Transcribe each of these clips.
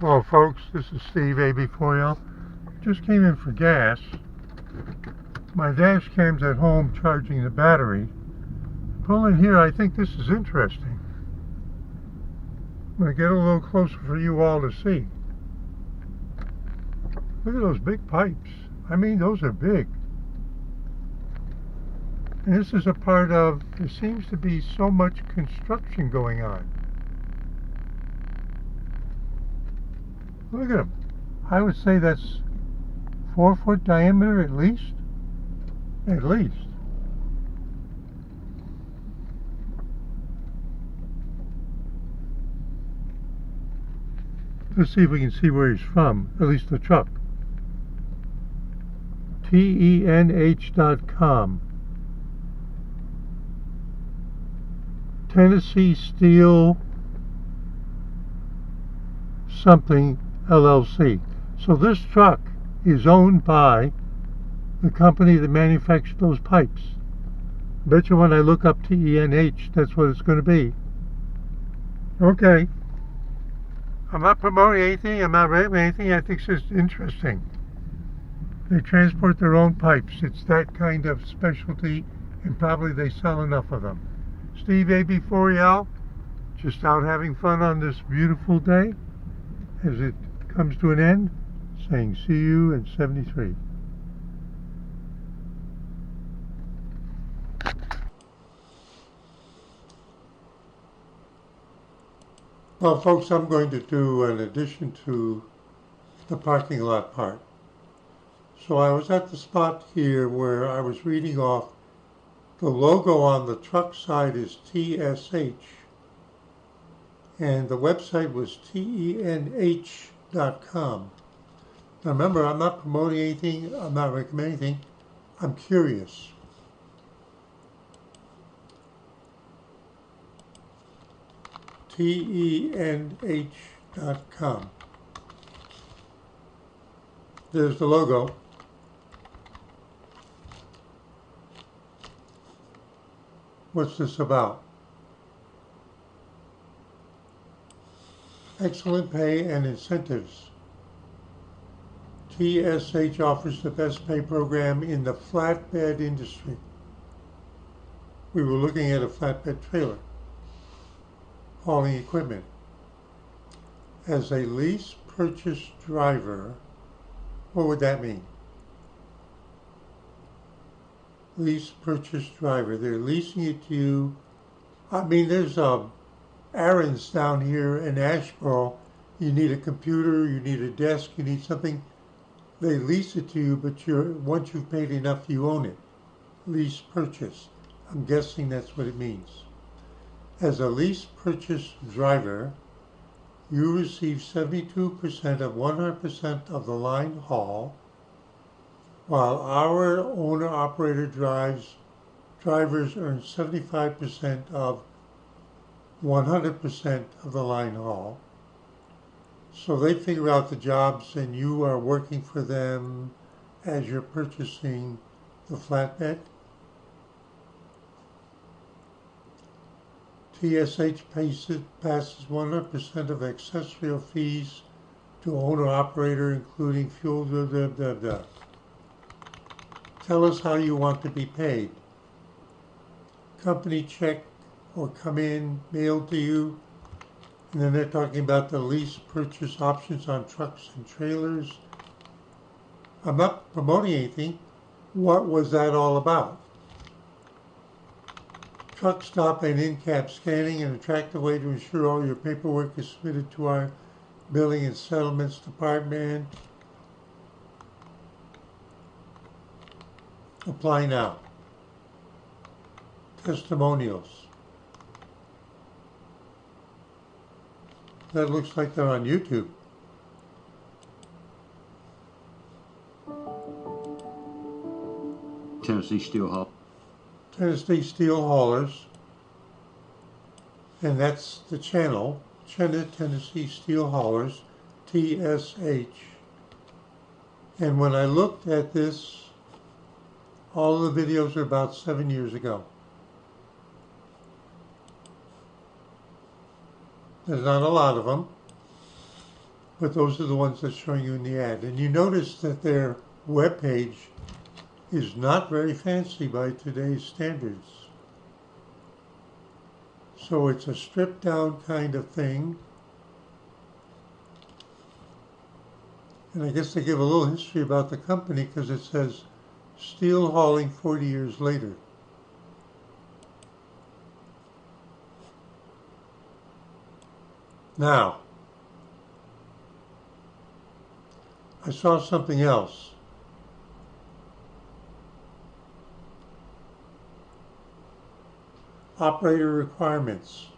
Hello folks, this is Steve AB4L. Just came in for gas. My dash cam's at home charging the battery. Pull in here, I think this is interesting. I'm going to get a little closer for you all to see. Look at those big pipes. I mean, those are big. And this is a part of, there seems to be so much construction going on. Look at them. I would say that's 4-foot diameter at least. At least. Let's see if we can see where he's from, at least the truck. TENH.com. Tennessee Steel something LLC. So this truck is owned by the company that manufactures those pipes. I bet you when I look up TENH, that's what it's going to be. Okay. I'm not promoting anything. I'm not rating anything. I think it's just interesting. They transport their own pipes. It's that kind of specialty, and probably they sell enough of them. Steve AB4L, just out having fun on this beautiful day as it comes to an end, saying see you in 73. Well, folks, I'm going to do an addition to the parking lot part. So I was at the spot here where I was reading off the logo on the truck side is TSH, and the website was TENH.com. Now remember, I'm not promoting anything, I'm not recommending anything, I'm curious. TENH.com. There's the logo. What's this about? Excellent pay and incentives. TSH offers the best pay program in the flatbed industry. We were looking at a flatbed trailer, hauling equipment. As a lease purchase driver, what would that mean? Lease purchase driver. They're leasing it to you. I mean, there's errands down here in Asheboro. You need a computer, you need a desk, you need something. They lease it to you, but once you've paid enough, you own it. Lease purchase. I'm guessing that's what it means. As a lease purchase driver, you receive 72% of 100% of the line haul, while our owner-operator drivers earn 75% of 100% of the line haul. So they figure out the jobs and you are working for them as you're purchasing the flatbed. TSH passes 100% of accessorial fees to owner-operator, including fuel, blah, blah, blah, blah. Tell us how you want to be paid. Company check or come in, mailed to you. And then they're talking about the lease purchase options on trucks and trailers. I'm not promoting anything. What was that all about? Truck stop and in-cab scanning, an attractive way to ensure all your paperwork is submitted to our billing and settlements department. Apply now. Testimonials. That looks like they're on YouTube. Tennessee Steel Haulers. And that's the channel. Tennessee Steel Haulers. TSH. And when I looked at this, all of the videos are about 7 years ago. There's not a lot of them. but those are the ones that's showing you in the ad. And you notice that their web page is not very fancy by today's standards. So it's a stripped down kind of thing. And I guess they give a little history about the company because it says steel hauling 40 years later. Now, I saw something else. Operator requirements.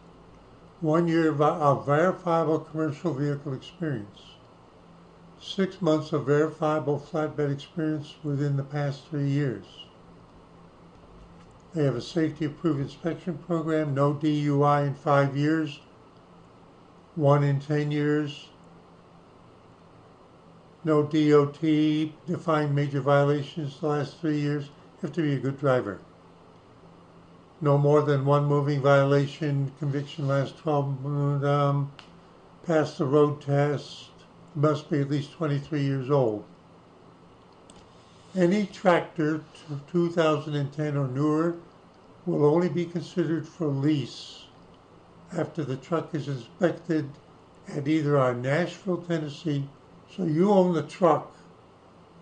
1 year of verifiable commercial vehicle experience. 6 months of verifiable flatbed experience within the past 3 years. They have a safety approved inspection program, no DUI in 5 years, 1 in 10 years, no DOT, defined major violations the last 3 years. You have to be a good driver. No more than 1 moving violation, conviction last 12 months, passed the road test, must be at least 23 years old. Any tractor 2010 or newer will only be considered for lease after the truck is inspected at either our Nashville, Tennessee, so you own the truck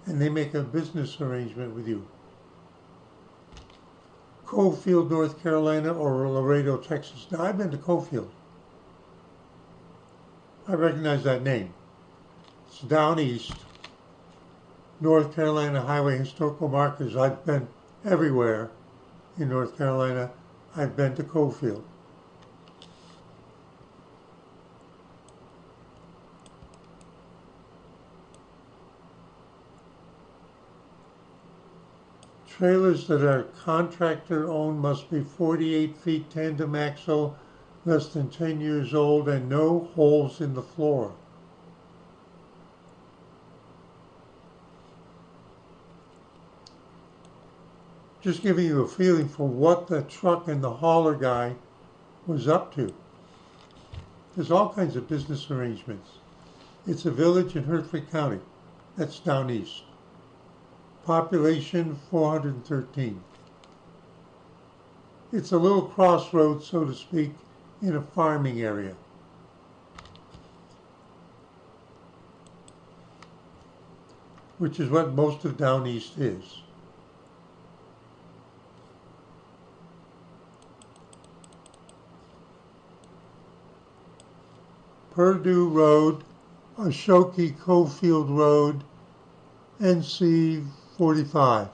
and they make a business arrangement with you. Cofield, North Carolina, or Laredo, Texas. Now, I've been to Cofield. I recognize that name. It's down east. North Carolina Highway Historical Markers. I've been everywhere in North Carolina. I've been to Cofield. Trailers that are contractor-owned must be 48 feet tandem axle, less than 10 years old, and no holes in the floor. Just giving you a feeling for what the truck and the hauler guy was up to. There's all kinds of business arrangements. It's a village in Hertford County. That's down east. Population 413. It's a little crossroads, so to speak, in a farming area. Which is what most of down east is. Purdue Road, Ashoki Cofield Road, NC 45.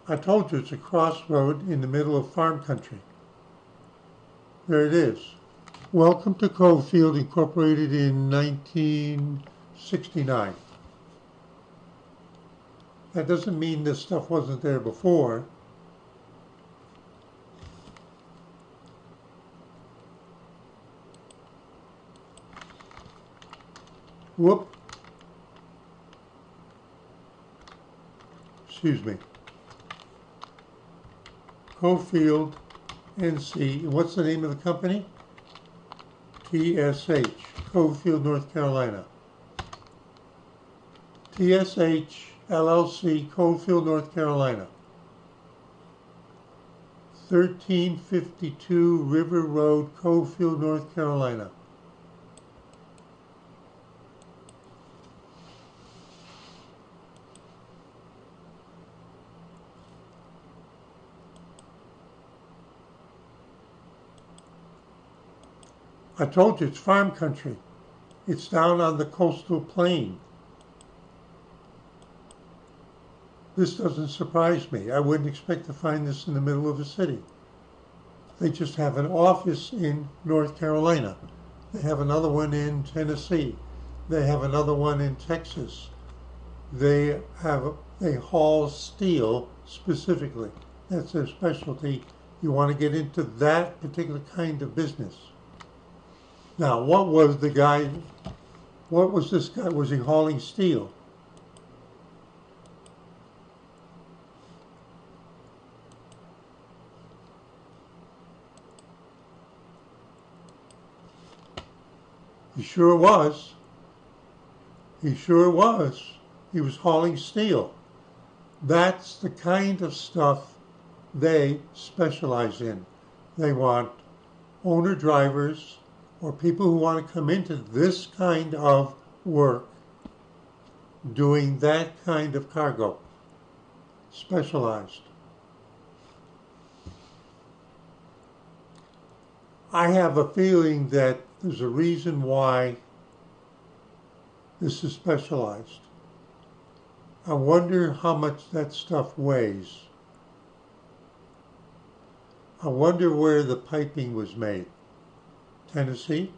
I told you it's a crossroad in the middle of farm country. There it is. Welcome to Cofield, incorporated in 1969. That doesn't mean this stuff wasn't there before. Whoop. Excuse me. Cofield, NC. What's the name of the company? TSH. Cofield, North Carolina. TSH LLC, Cofield, North Carolina. 1352 River Road, Cofield, North Carolina. I told you it's farm country. It's down on the coastal plain. This doesn't surprise me. I wouldn't expect to find this in the middle of a city. They just have an office in North Carolina. They have another one in Tennessee. They have another one in Texas. They haul steel specifically. That's their specialty. You want to get into that particular kind of business. Now, what was this guy? Was he hauling steel? He sure was. He sure was. He was hauling steel. That's the kind of stuff they specialize in. They want owner-drivers or people who want to come into this kind of work doing that kind of cargo. Specialized. I have a feeling that there's a reason why this is specialized. I wonder how much that stuff weighs. I wonder where the piping was made. Tennessee?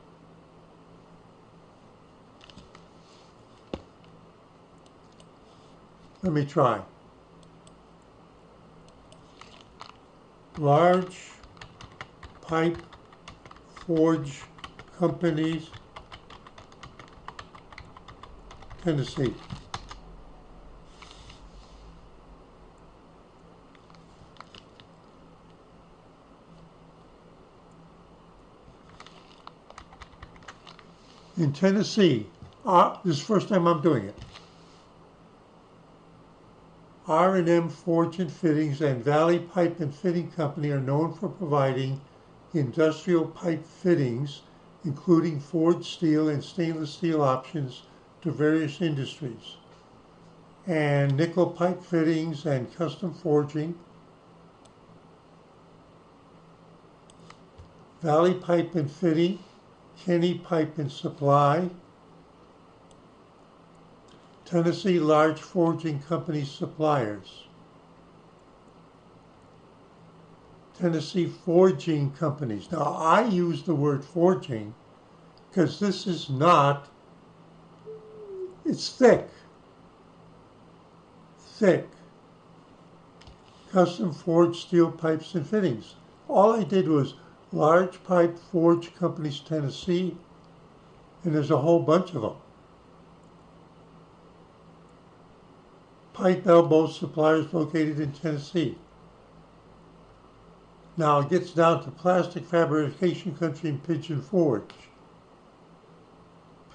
Let me try. Large pipe forge companies, Tennessee. In Tennessee, this is the first time I'm doing it. R&M Forge and Fittings and Valley Pipe and Fitting Company are known for providing industrial pipe fittings, including forged steel and stainless steel options to various industries, and nickel pipe fittings and custom forging. Valley Pipe and Fitting, Kenny Pipe and Supply, Tennessee Large Forging Company Suppliers, Tennessee Forging Companies. Now, I use the word forging because this is not, it's thick. Thick. Custom forged steel pipes and fittings. All I did was Large Pipe Forge Companies, Tennessee, and there's a whole bunch of them. Pipe elbow suppliers located in Tennessee. Now it gets down to plastic fabrication country in Pigeon Forge.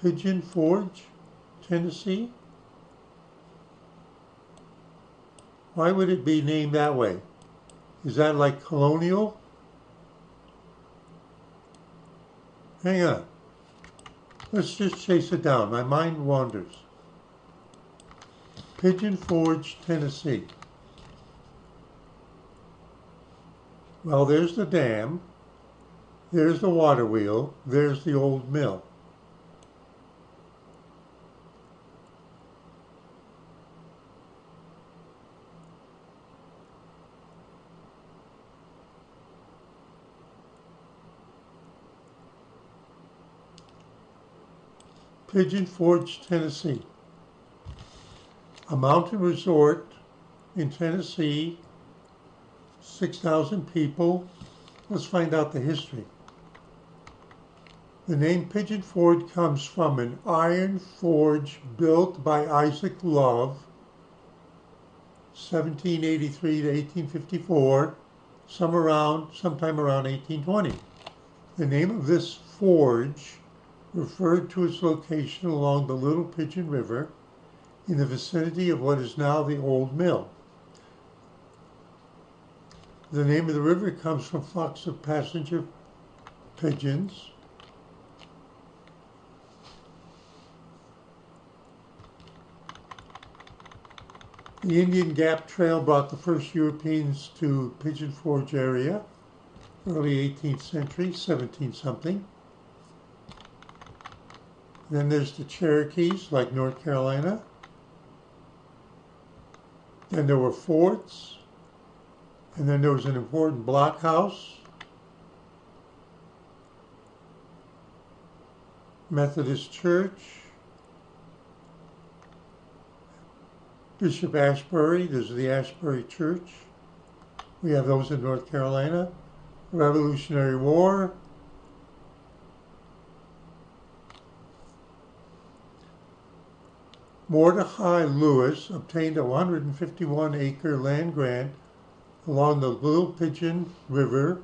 Pigeon Forge, Tennessee? Why would it be named that way? Is that like colonial? Hang on. Let's just chase it down. My mind wanders. Pigeon Forge, Tennessee. Well, there's the dam, there's the water wheel, there's the old mill. Pigeon Forge, Tennessee. A mountain resort in Tennessee, 6,000 people. Let's find out the history. The name Pigeon Forge comes from an iron forge built by Isaac Love, 1783 to 1854, sometime around 1820. The name of this forge referred to its location along the Little Pigeon River in the vicinity of what is now the old mill. The name of the river comes from flocks of passenger pigeons. The Indian Gap Trail brought the first Europeans to Pigeon Forge area, early 18th century, 17-something. Then there's the Cherokees, like North Carolina. Then there were forts. And then there was an important blockhouse. Methodist Church. Bishop Ashbury, there's the Ashbury Church. We have those in North Carolina. Revolutionary War. Mordecai Lewis obtained a 151-acre land grant along the Little Pigeon River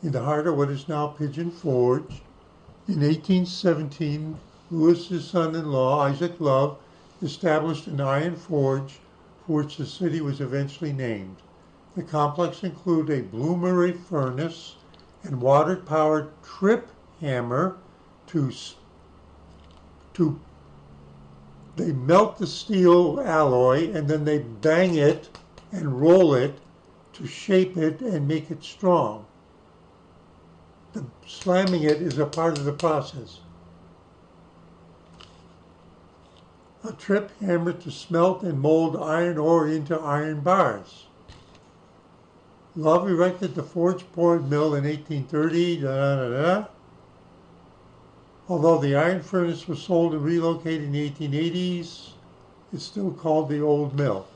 in the heart of what is now Pigeon Forge In 1817, Lewis's son-in-law, Isaac Love, established an iron forge for which the city was eventually named. The complex included a bloomery furnace and water-powered trip hammer they melt the steel alloy and then they bang it and roll it to shape it and make it strong. The slamming it is a part of the process. A trip hammer to smelt and mold iron ore into iron bars. Love erected the forge board mill in 1830. Although the iron furnace was sold and relocated in the 1880s, it's still called the old mill.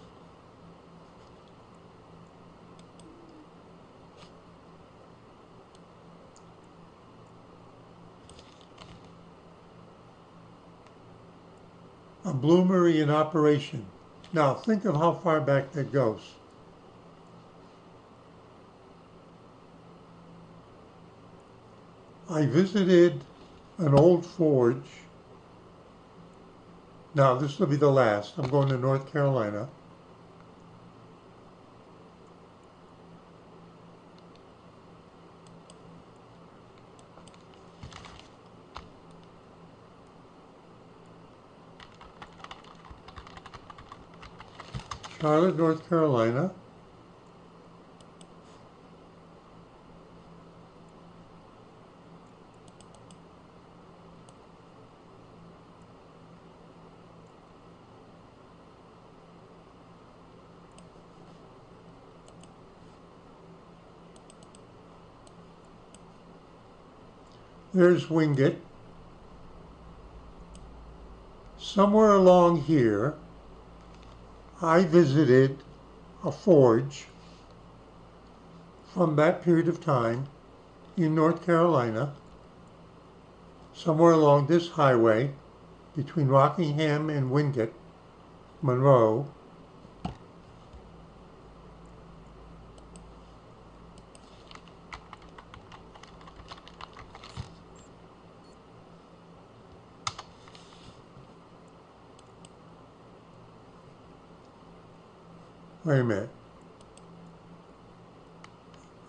A bloomery in operation. Now think of how far back that goes. I visited an old forge. Now this will be the last. I'm going to North Carolina. Charlotte, North Carolina. There's Wingate. Somewhere along here, I visited a forge from that period of time in North Carolina, somewhere along this highway between Rockingham and Wingate, Monroe. Wait a minute.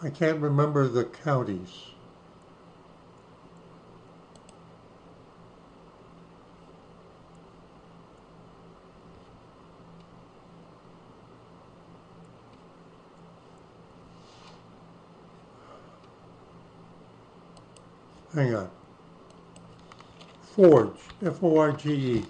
I can't remember the counties. Hang on. Forge, F-O-R-G-E.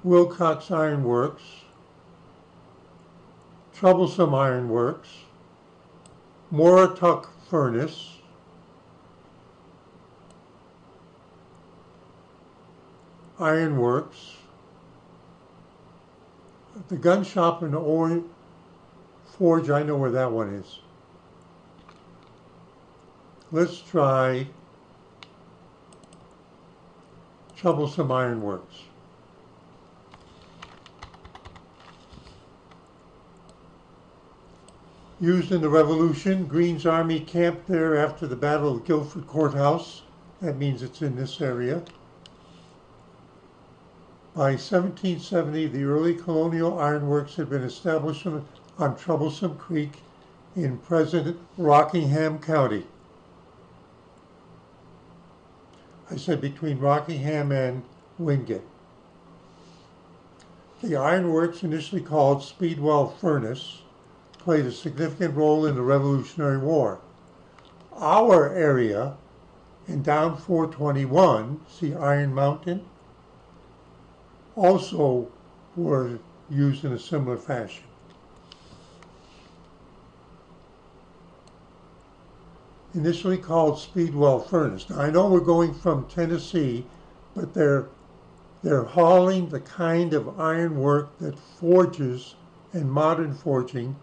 Wilcox Iron Works, Troublesome Iron Works, Moratuck Furnace, Iron Works, the gun shop in the Forge, I know where that one is. Let's try Troublesome Iron Works. Used in the Revolution, Green's Army camped there after the Battle of Guilford Courthouse. That means it's in this area. By 1770, the early colonial ironworks had been established on Troublesome Creek in present Rockingham County. I said between Rockingham and Wingate. The ironworks, initially called Speedwell Furnace, played a significant role in the Revolutionary War. Our area, in down 421, see Iron Mountain, also were used in a similar fashion. Initially called Speedwell Furnace. Now I know we're going from Tennessee, but they're hauling the kind of ironwork that forges and modern forging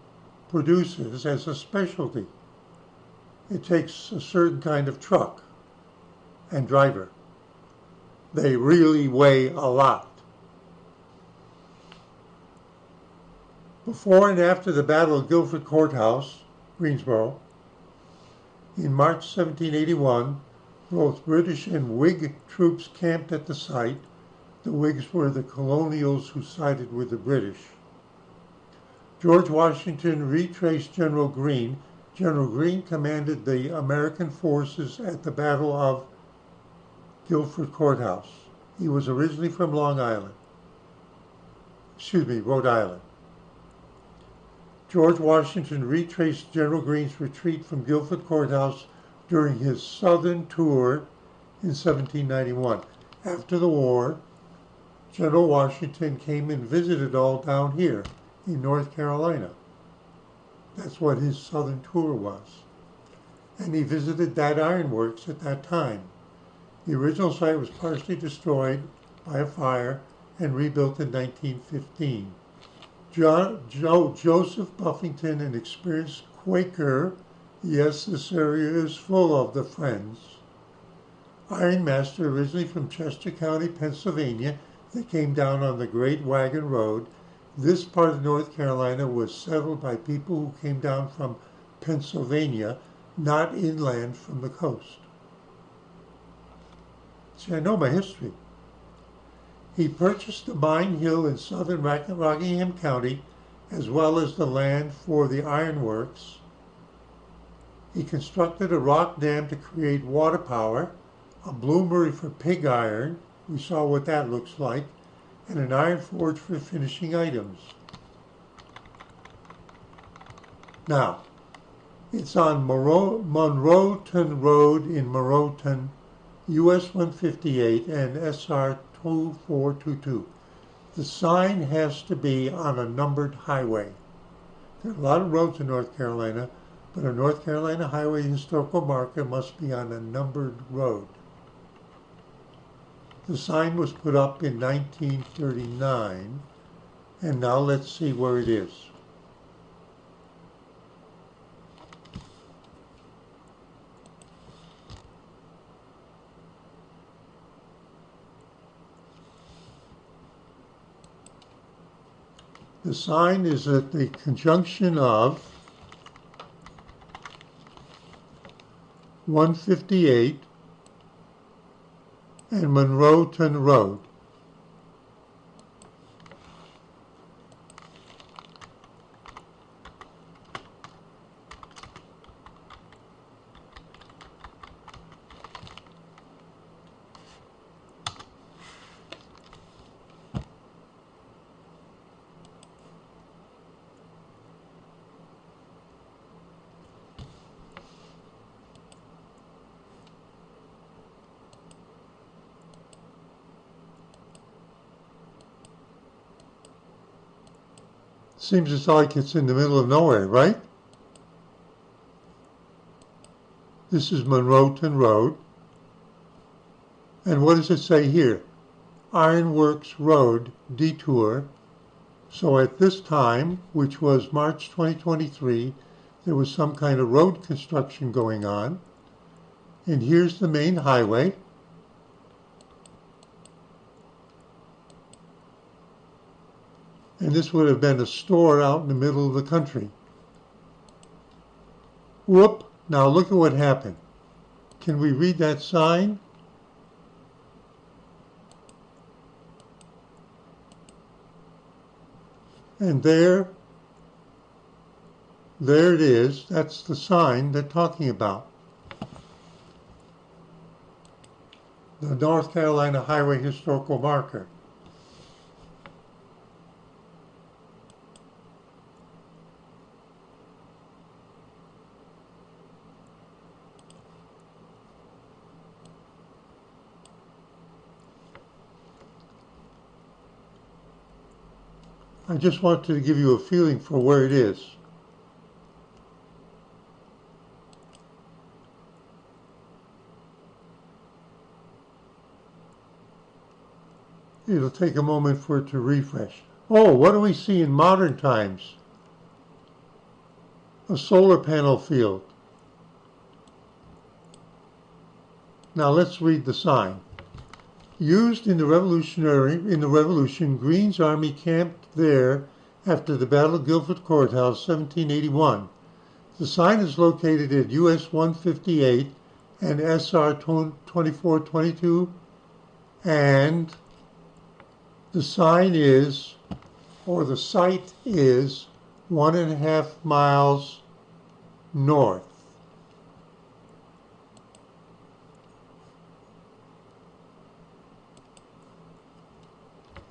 produces as a specialty. It takes a certain kind of truck and driver. They really weigh a lot. Before and after the Battle of Guilford Courthouse, Greensboro, in March 1781, both British and Whig troops camped at the site. The Whigs were the colonials who sided with the British. George Washington retraced General Greene. General Greene commanded the American forces at the Battle of Guilford Courthouse. He was originally from Rhode Island. George Washington retraced General Greene's retreat from Guilford Courthouse during his southern tour in 1791. After the war, General Washington came and visited all down here in North Carolina. That's what his southern tour was. And he visited that ironworks at that time. The original site was partially destroyed by a fire and rebuilt in 1915. Joseph Buffington, an experienced Quaker, yes, this area is full of the Friends. Ironmaster, originally from Chester County, Pennsylvania, that came down on the Great Wagon Road. This part of North Carolina was settled by people who came down from Pennsylvania, not inland from the coast. See, I know my history. He purchased the Mine Hill in southern Rockingham County, as well as the land for the ironworks. He constructed a rock dam to create water power, a bloomery for pig iron, we saw what that looks like, and an iron forge for finishing items. Now, it's on Monroeton Road in Monroeton, US 158 and SR 2422. The sign has to be on a numbered highway. There are a lot of roads in North Carolina, but a North Carolina highway historical marker must be on a numbered road. The sign was put up in 1939, and now let's see where it is. The sign is at the conjunction of 158 and Monroeton Road. Seems it's like it's in the middle of nowhere, right? This is Monroeton Road. And what does it say here? Ironworks Road Detour. So at this time, which was March 2023, there was some kind of road construction going on. And here's the main highway. And this would have been a store out in the middle of the country. Whoop! Now look at what happened. Can we read that sign? And there it is. That's the sign they're talking about. The North Carolina Highway Historical Marker. I just wanted to give you a feeling for where it is. It'll take a moment for it to refresh. Oh, what do we see in modern times? A solar panel field. Now let's read the sign. Used in the Revolution, Greene's army camped there after the Battle of Guilford Courthouse, 1781. The sign is located at US 158 and SR 2422, and the sign is, or the site is, 1.5 miles north.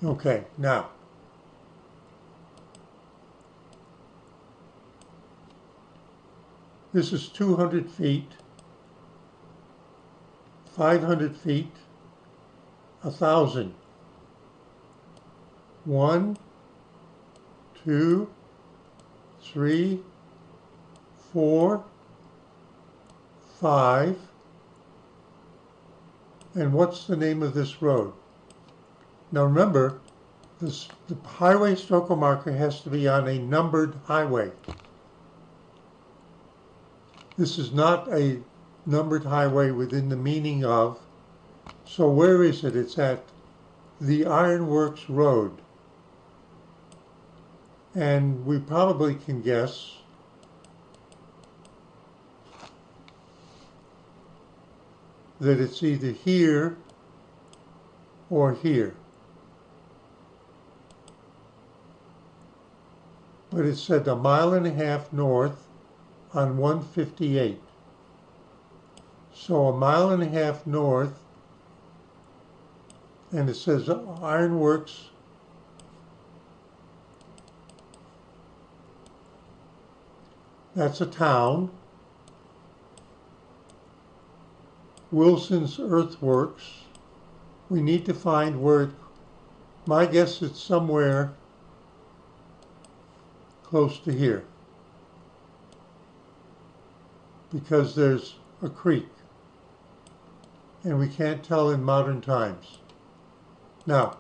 Okay, now, this is 200 feet, 500 feet, 1,000. 1, 2, 3, 4, 5. And what's the name of this road? Now remember, the highway historical marker has to be on a numbered highway. This is not a numbered highway within the meaning of, so where is it? It's at the Ironworks Road. And we probably can guess that it's either here or here. But it said 1.5 miles north on 158. So 1.5 miles north, and it says Ironworks. That's a town. Wilson's Earthworks. We need to find where, my guess it's somewhere close to here, because there's a creek, and we can't tell in modern times. Now,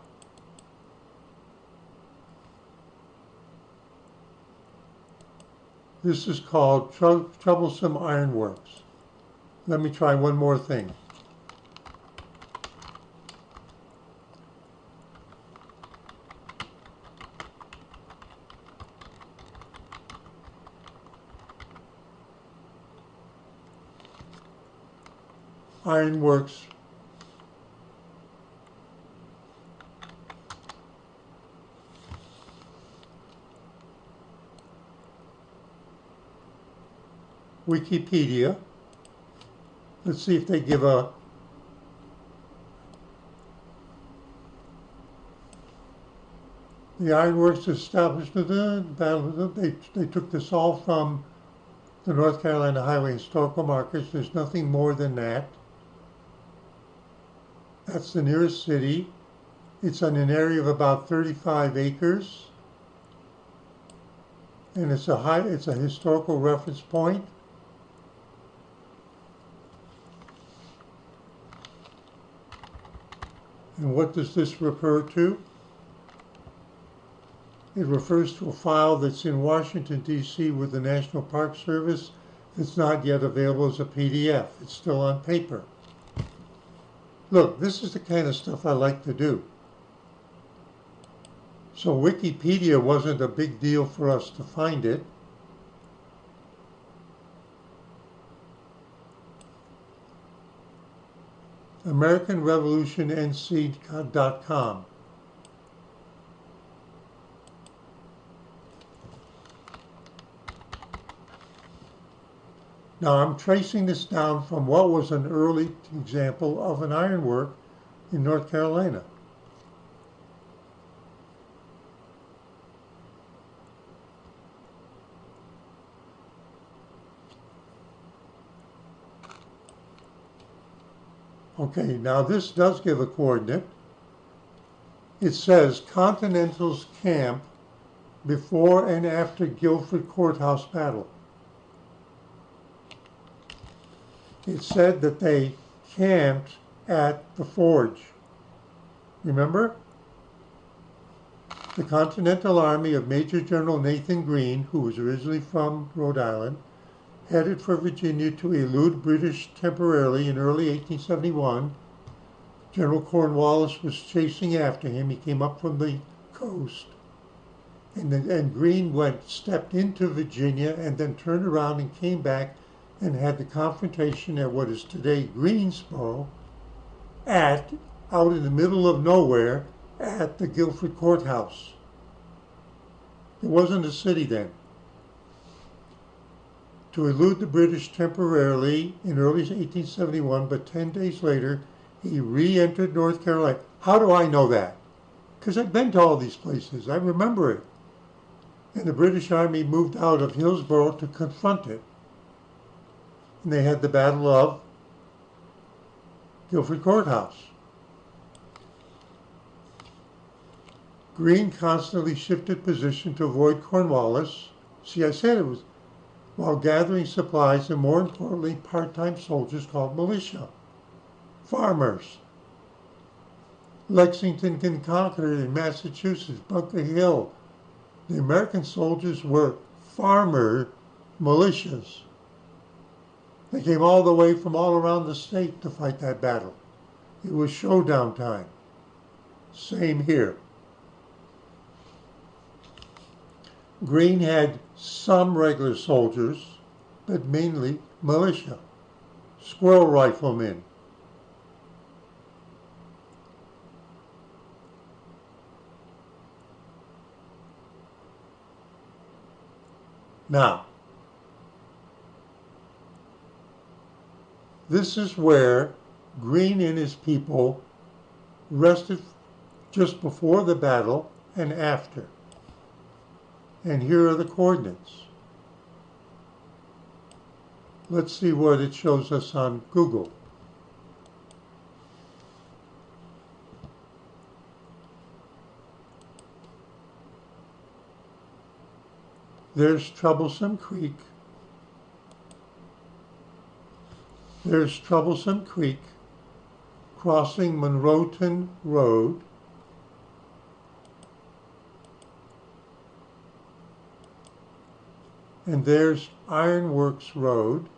this is called Troublesome Ironworks. Let me try one more thing. Ironworks. Wikipedia. Let's see if they give a the Ironworks established the battle. They took this all from the North Carolina Highway Historical Markers. There's nothing more than that. That's the nearest city. It's on an area of about 35 acres. And it's a historical reference point. And what does this refer to? It refers to a file that's in Washington, D.C. with the National Park Service that's not yet available as a PDF. It's still on paper. Look, this is the kind of stuff I like to do. So Wikipedia wasn't a big deal for us to find it. AmericanRevolutionNC.com. Now I'm tracing this down from what was an early example of an ironwork in North Carolina. Okay, now this does give a coordinate. It says Continental's camp before and after Guilford Courthouse battle. It said that they camped at the forge. Remember? The Continental Army of Major General Nathan Greene, who was originally from Rhode Island, headed for Virginia to elude British temporarily in early 1871. General Cornwallis was chasing after him. He came up from the coast. And Greene stepped into Virginia and then turned around and came back and had the confrontation at what is today Greensboro out in the middle of nowhere at the Guilford Courthouse. It wasn't a city then. To elude the British temporarily in early 1871, but 10 days later, he re-entered North Carolina. How do I know that? Because I've been to all these places. I remember it. And the British Army moved out of Hillsborough to confront it. And they had the Battle of Guilford Courthouse. Greene constantly shifted position to avoid Cornwallis. See, I said it was while gathering supplies and, more importantly, part-time soldiers called militia. Farmers. Lexington and Concord in Massachusetts, Bunker Hill. The American soldiers were farmer militias. They came all the way from all around the state to fight that battle. It was showdown time. Same here. Greene had some regular soldiers, but mainly militia, squirrel riflemen. Now, this is where Greene and his people rested just before the battle and after. And here are the coordinates. Let's see what it shows us on Google. There's Troublesome Creek. There's Troublesome Creek crossing Monroeton Road. And there's Ironworks Road.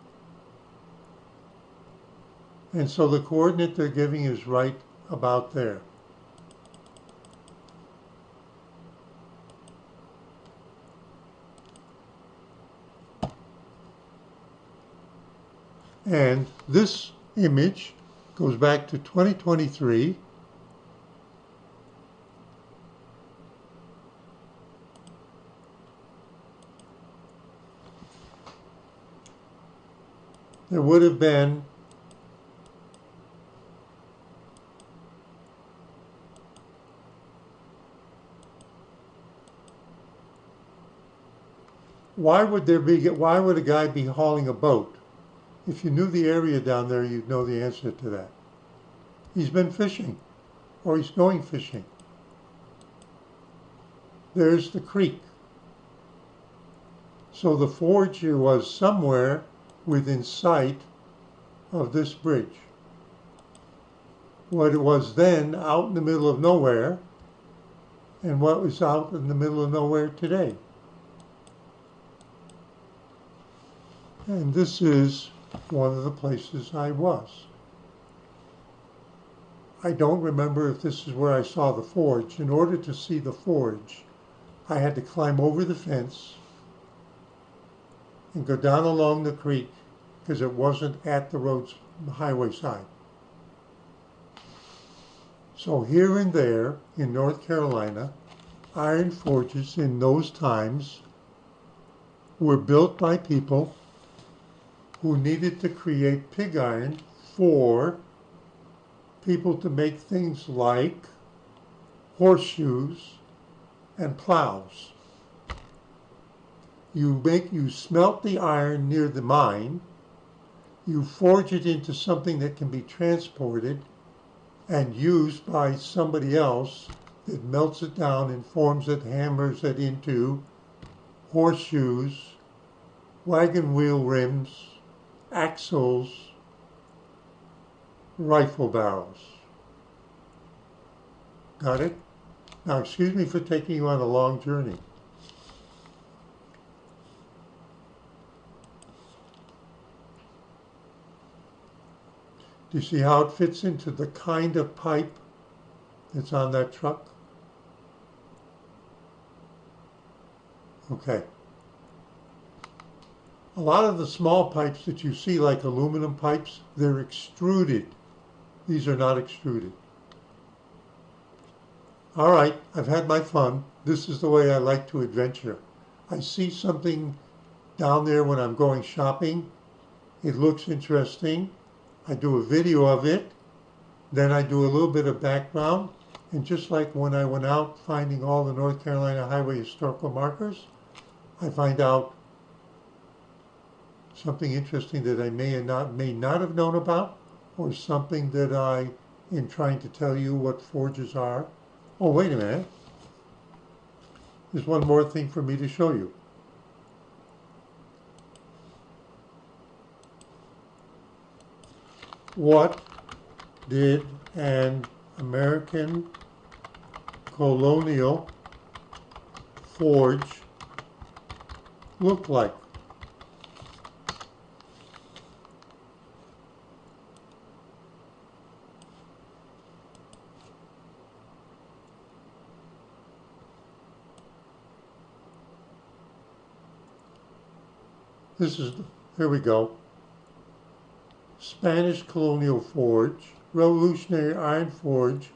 And so the coordinate they're giving is right about there. And this image goes back to 2023. There would have been why would a guy be hauling a boat? If you knew the area down there, you'd know the answer to that. He's been fishing, or he's going fishing. There's the creek. So the forge was somewhere within sight of this bridge. What it was then out in the middle of nowhere, and what was out in the middle of nowhere today. And this is one of the places I was. I don't remember if this is where I saw the forge. In order to see the forge, I had to climb over the fence and go down along the creek because it wasn't at the highway side. So here and there in North Carolina, iron forges in those times were built by people who needed to create pig iron for people to make things like horseshoes and plows. You smelt the iron near the mine, you forge it into something that can be transported and used by somebody else that melts it down and forms it, hammers it into horseshoes, wagon wheel rims, axles, rifle barrels. Got it? Now, excuse me for taking you on a long journey. Do you see how it fits into the kind of pipe that's on that truck? Okay. A lot of the small pipes that you see, like aluminum pipes, they're extruded. These are not extruded. All right, I've had my fun. This is the way I like to adventure. I see something down there when I'm going shopping. It looks interesting. I do a video of it. Then I do a little bit of background. And just like when I went out finding all the North Carolina highway historical markers, I find out something interesting that I may not have known about, or something that I, in trying to tell you what forges are. Oh, wait a minute. There's one more thing for me to show you. What did an American colonial forge look like? Here we go. Spanish colonial forge, Revolutionary iron forge,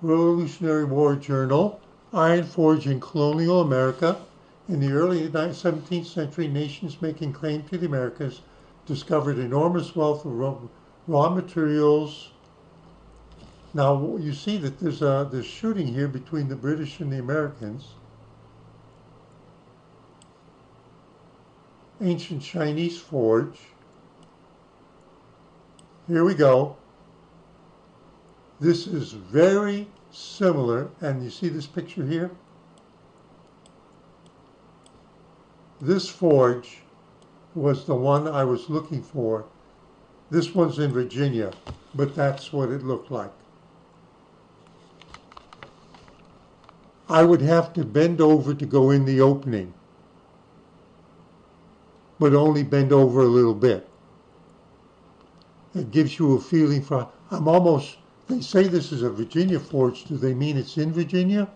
Revolutionary War Journal, iron forge in colonial America. In the early 17th century, nations making claim to the Americas discovered enormous wealth of raw materials. Now you see that there's shooting here between the British and the Americans. Ancient Chinese forge. Here we go. This is very similar, and you see this picture here? This forge was the one I was looking for. This one's in Virginia, but that's what it looked like. I would have to bend over to go in the opening, but only bend over a little bit. It gives you a feeling for, they say this is a Virginia forge. Do they mean it's in Virginia?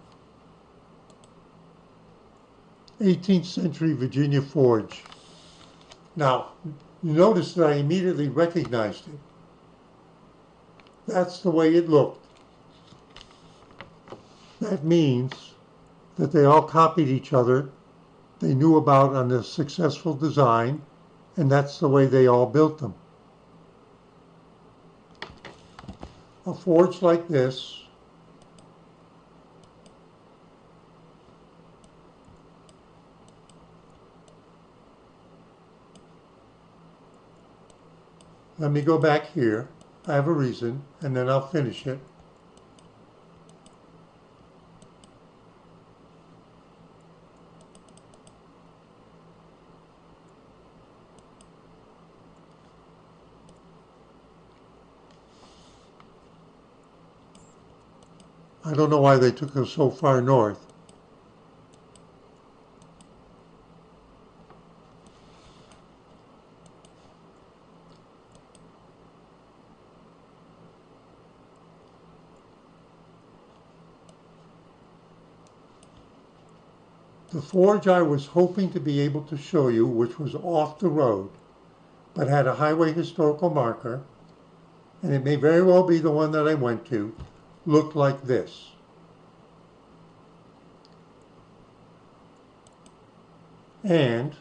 18th century Virginia forge. Now, you notice that I immediately recognized it. That's the way it looked. That means that they all copied each other. They knew about on a successful design, and that's the way they all built them. A forge like this let me go back here. I have a reason, and then I'll finish it. I don't know why they took us so far north. The forge I was hoping to be able to show you, which was off the road, but had a highway historical marker, and it may very well be the one that I went to, looked like this. And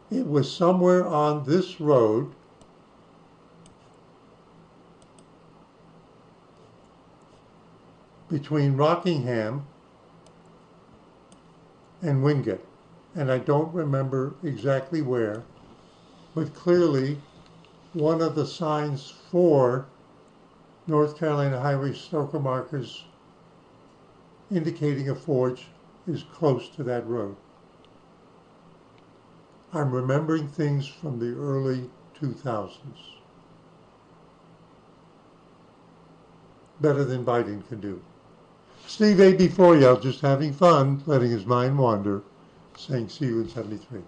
it was somewhere on this road between Rockingham and Wingate. And I don't remember exactly where, but clearly one of the signs for North Carolina highway historical markers indicating a forge is close to that road. I'm remembering things from the early 2000s. Better than Biden can do. Steve A. before you, just having fun, letting his mind wander, saying see you in 73.